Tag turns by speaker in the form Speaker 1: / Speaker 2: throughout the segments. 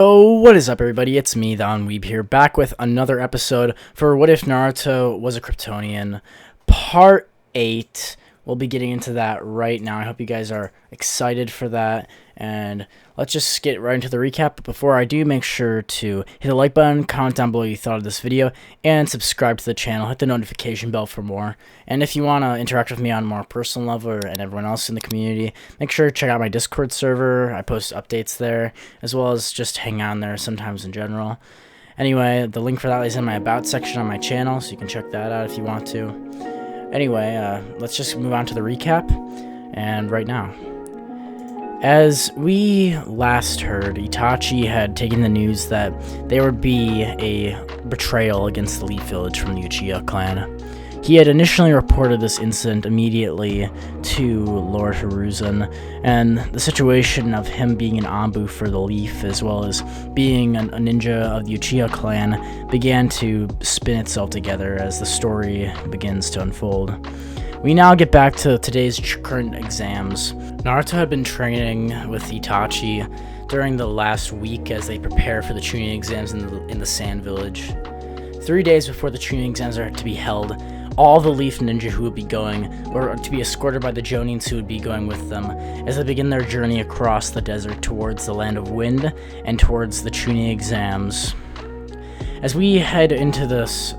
Speaker 1: Oh, what is up, everybody? It's me, the Unweeb here, back with another episode for What If Naruto Was a Kryptonian, Part 8. We'll be getting into that right now. I hope you guys are excited for that, and let's just get right into the recap. But before I do, make sure to hit the like button, comment down below what you thought of this video, and subscribe to the channel. Hit the notification bell for more. And if you want to interact with me on a more personal level and everyone else in the community, make sure to check out my Discord server. I post updates there, as well as just hang on there sometimes in general. Anyway, the link for that is in my About section on my channel, so you can check that out if you want to. Anyway, let's just move on to the recap, and right now. As we last heard, Itachi had taken the news that there would be a betrayal against the Leaf Village from the Uchiha clan. He had initially reported this incident immediately to Lord Hiruzen, and the situation of him being an Anbu for the Leaf, as well as being a ninja of the Uchiha clan, began to spin itself together as the story begins to unfold. We now get back to today's current exams. Naruto had been training with Itachi during the last week as they prepare for the Chunin exams in the Sand Village. 3 days before the Chunin exams are to be held, all the Leaf Ninja who would be going, or to be escorted by the Jonins who would be going with them, as they begin their journey across the desert towards the Land of Wind and towards the Chunin exams. As we head into this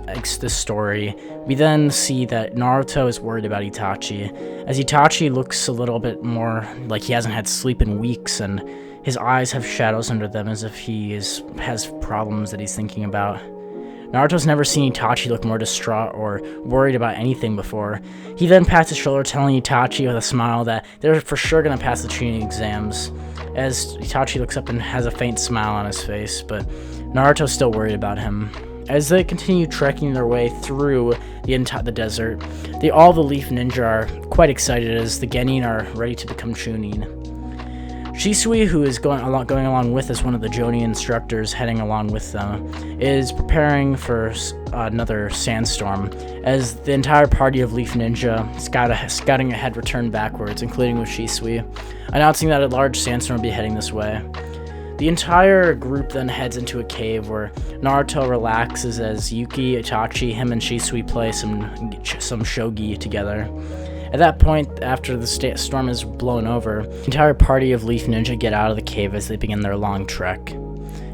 Speaker 1: story, we then see that Naruto is worried about Itachi, as Itachi looks a little bit more like he hasn't had sleep in weeks, and his eyes have shadows under them as if he has problems that he's thinking about. Naruto's never seen Itachi look more distraught or worried about anything before. He then pats his shoulder, telling Itachi with a smile that they're for sure going to pass the Chunin exams, as Itachi looks up and has a faint smile on his face, but Naruto's still worried about him. As they continue trekking their way through the desert, all the Leaf Ninja are quite excited as the Genin are ready to become Chunin. Shisui, who is going along with as one of the Jonin instructors heading along with them, is preparing for another sandstorm, as the entire party of Leaf Ninja scouting ahead return backwards, including with Shisui, announcing that a large sandstorm will be heading this way. The entire group then heads into a cave where Naruto relaxes as Yuki, Itachi, him, and Shisui play some shogi together. At that point, after the storm is blown over, the entire party of Leaf Ninja get out of the cave as they begin their long trek.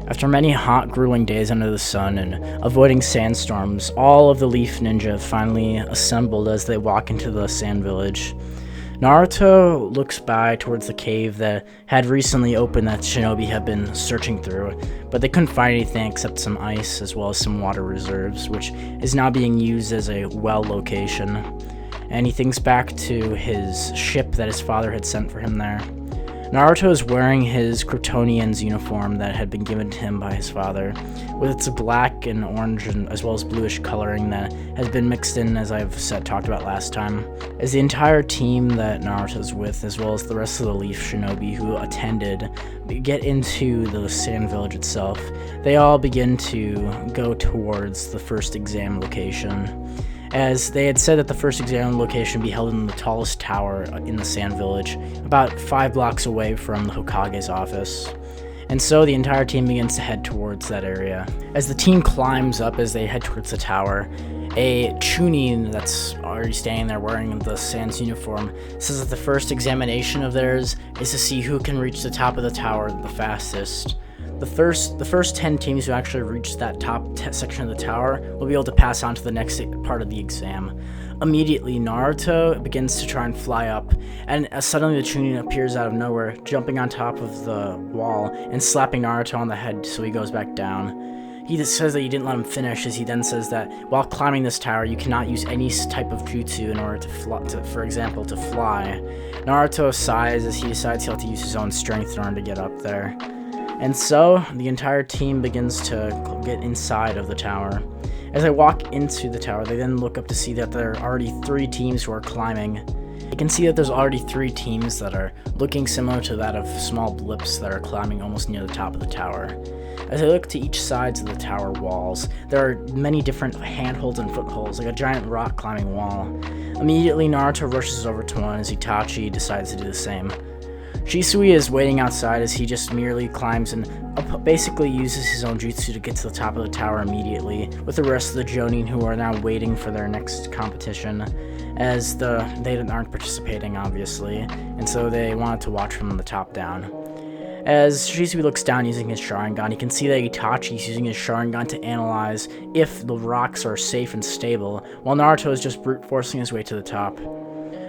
Speaker 1: After many hot, grueling days under the sun and avoiding sandstorms, all of the Leaf Ninja finally assembled as they walk into the Sand Village. Naruto looks by towards the cave that had recently opened that Shinobi had been searching through, but they couldn't find anything except some ice as well as some water reserves, which is now being used as a well location. And he thinks back to his ship that his father had sent for him there. Naruto is wearing his Kryptonian's uniform that had been given to him by his father, with its black and orange and as well as bluish coloring that has been mixed in, as I've talked about last time. As the entire team that Naruto's with, as well as the rest of the Leaf Shinobi who attended, get into the Sand Village itself, they all begin to go towards the first exam location, as they had said that the first exam location be held in the tallest tower in the Sand Village, about 5 blocks away from the Hokage's office. And so the entire team begins to head towards that area. As the team climbs up as they head towards the tower, a Chunin that's already standing there wearing the Sans uniform says that the first examination of theirs is to see who can reach the top of the tower the fastest. The first 10 teams who actually reach that top section of the tower will be able to pass on to the next part of the exam. Immediately, Naruto begins to try and fly up, and suddenly the Chunin appears out of nowhere, jumping on top of the wall and slapping Naruto on the head so he goes back down. He just says that you didn't let him finish, as he then says that while climbing this tower, you cannot use any type of jutsu in order for example, to fly. Naruto sighs as he decides he'll have to use his own strength in order to get up there. And so, the entire team begins to get inside of the tower. As they walk into the tower, they then look up to see that there are already 3 teams who are climbing. You can see that there's already 3 teams that are looking similar to that of small blips that are climbing almost near the top of the tower. As they look to each sides of the tower walls, there are many different handholds and footholds, like a giant rock climbing wall. Immediately, Naruto rushes over to one as Itachi decides to do the same. Shisui is waiting outside as he just merely climbs and basically uses his own jutsu to get to the top of the tower immediately, with the rest of the Jonin who are now waiting for their next competition, as they aren't participating obviously, and so they wanted to watch from the top down. As Shisui looks down using his Sharingan, he can see that Itachi is using his Sharingan to analyze if the rocks are safe and stable, while Naruto is just brute forcing his way to the top.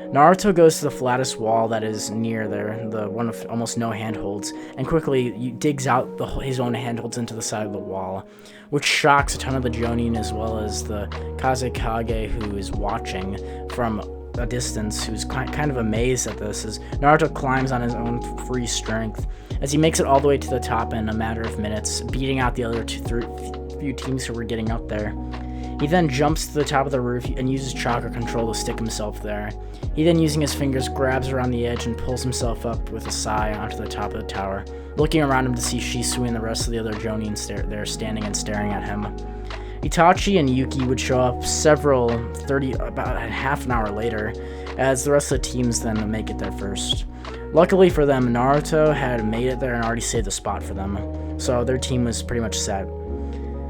Speaker 1: Naruto goes to the flattest wall that is near there, the one of almost no handholds, and quickly digs out his own handholds into the side of the wall, which shocks a ton of the Jonin as well as the Kazekage who is watching from a distance, who's kind of amazed at this as Naruto climbs on his own free strength as he makes it all the way to the top in a matter of minutes, beating out the other few teams who were getting up there. He then jumps to the top of the roof and uses chakra control to stick himself there. He then, using his fingers, grabs around the edge and pulls himself up with a sigh onto the top of the tower, looking around him to see Shisui and the rest of the other Jonin there standing and staring at him. Itachi and Yuki would show up about half an hour later, as the rest of the teams then make it there first. Luckily for them, Naruto had made it there and already saved a spot for them, so their team was pretty much set.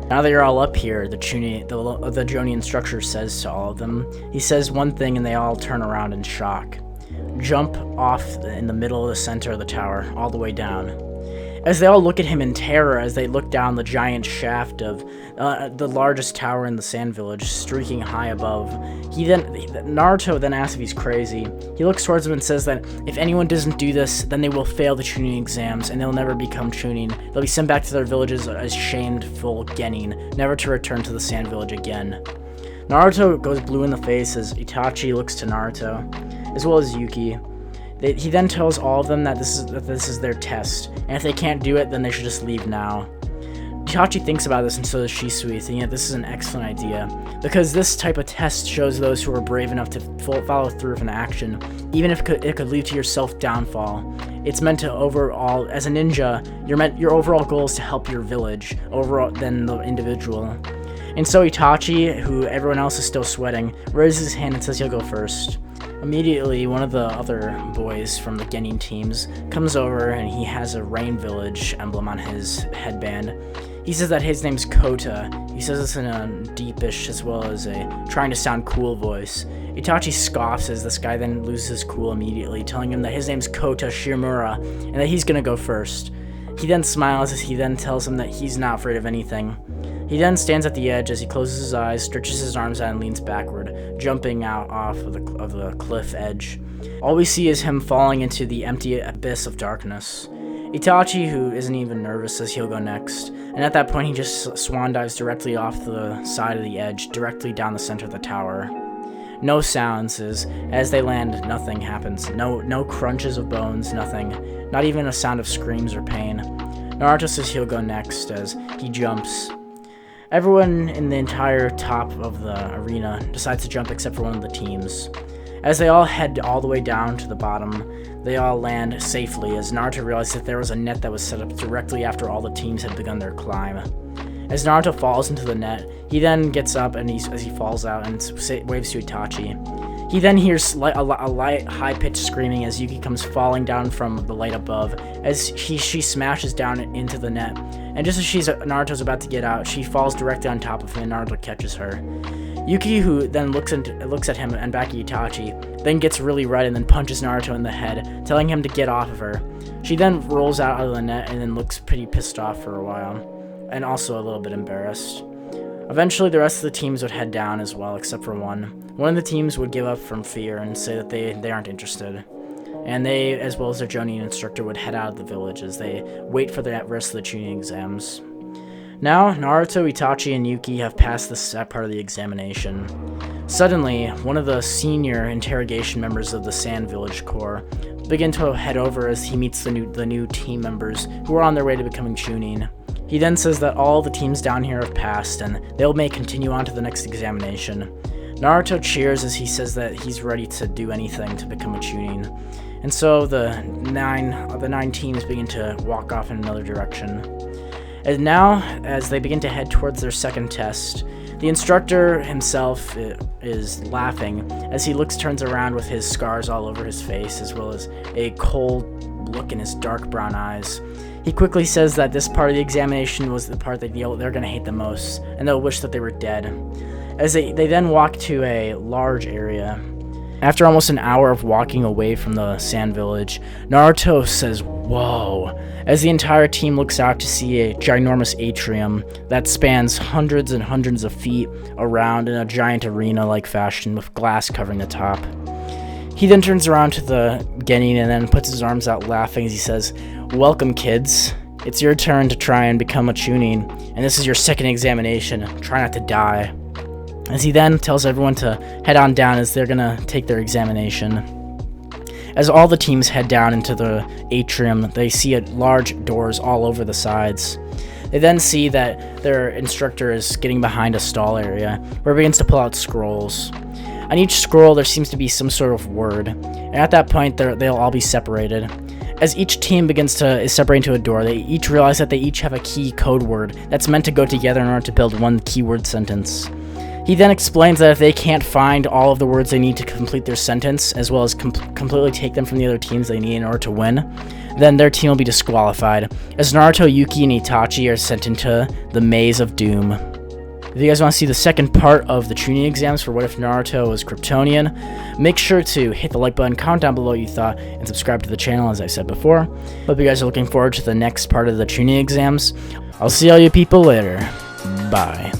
Speaker 1: Now that you're all up here, the Jonin instructor says to all of them, he says one thing and they all turn around in shock. Jump off in the middle of the center of the tower, all the way down. As they all look at him in terror as they look down the giant shaft of the largest tower in the Sand Village, streaking high above, Naruto then asks if he's crazy. He looks towards him and says that if anyone doesn't do this, then they will fail the Chunin exams and they'll never become Chunin. They'll be sent back to their villages as shameful Genin, never to return to the Sand Village again. Naruto goes blue in the face as Itachi looks to Naruto, as well as Yuki. He then tells all of them that this is their test, and if they can't do it, then they should just leave now. Itachi thinks about this, and so does Shisui, thinking that this is an excellent idea, because this type of test shows those who are brave enough to follow through with an action, even if it could lead to your self-downfall. It's meant to overall, as a ninja, your overall goal is to help your village, overall than the individual. And so Itachi, who everyone else is still sweating, raises his hand and says he'll go first. Immediately, one of the other boys from the Genin teams comes over and he has a Rain Village emblem on his headband. He says that his name's Kota. He says this in a deepish as well as a trying to sound cool voice. Itachi scoffs as this guy then loses his cool immediately, telling him that his name's Kota Shimura and that he's gonna go first. He then smiles as he then tells him that he's not afraid of anything. He then stands at the edge as he closes his eyes, stretches his arms out, and leans backward, jumping out off of the cliff edge. All we see is him falling into the empty abyss of darkness. Itachi, who isn't even nervous, says he'll go next, and at that point he just swan dives directly off the side of the edge, directly down the center of the tower. No sounds, as they land, nothing happens. No crunches of bones, nothing. Not even a sound of screams or pain. Naruto says he'll go next as he jumps. Everyone in the entire top of the arena decides to jump except for one of the teams. As they all head all the way down to the bottom, they all land safely as Naruto realizes that there was a net that was set up directly after all the teams had begun their climb. As Naruto falls into the net, he then gets up and as he falls out and waves to Itachi. He then hears a light, high-pitched screaming as Yuki comes falling down from the light above as she smashes down into the net. And just as Naruto's about to get out, she falls directly on top of him and Naruto catches her. Yuki, who then looks at him and back at Itachi, then gets really red and then punches Naruto in the head, telling him to get off of her. She then rolls out of the net and then looks pretty pissed off for a while, and also a little bit embarrassed. Eventually, the rest of the teams would head down as well, except for one. One of the teams would give up from fear and say that they aren't interested. And they, as well as their Jonin instructor, would head out of the village as they wait for the rest of the Chunin exams. Now, Naruto, Itachi, and Yuki have passed this part of the examination. Suddenly, one of the senior interrogation members of the Sand Village Corps begin to head over as he meets the new team members who are on their way to becoming Chunin. He then says that all the teams down here have passed and they may continue on to the next examination. Naruto cheers as he says that he's ready to do anything to become a Chunin. And so the nine teams begin to walk off in another direction. And now, as they begin to head towards their second test, the instructor himself is laughing as he turns around with his scars all over his face, as well as a cold look in his dark brown eyes. He quickly says that this part of the examination was the part that they're going to hate the most, and they'll wish that they were dead. As they then walk to a large area. After almost an hour of walking away from the sand village, Naruto says, "Whoa," as the entire team looks out to see a ginormous atrium that spans hundreds and hundreds of feet around in a giant arena-like fashion with glass covering the top. He then turns around to the Genin and then puts his arms out laughing as he says, "Welcome, kids. It's your turn to try and become a Chunin, and this is your second examination. Try not to die." As he then tells everyone to head on down as they're gonna take their examination. As all the teams head down into the atrium, they see large doors all over the sides. They then see that their instructor is getting behind a stall area, where he begins to pull out scrolls. On each scroll, there seems to be some sort of word, and at that point, they'll all be separated. As each team begins to separate into a door, they each realize that they each have a key code word that's meant to go together in order to build one keyword sentence. He then explains that if they can't find all of the words they need to complete their sentence, as well as completely take them from the other teams they need in order to win, then their team will be disqualified, as Naruto, Yuki, and Itachi are sent into the Maze of Doom. If you guys want to see the second part of the Chunin exams for What If Naruto was Kryptonian, make sure to hit the like button, comment down below what you thought, and subscribe to the channel as I said before. Hope you guys are looking forward to the next part of the Chunin exams. I'll see all you people later. Bye.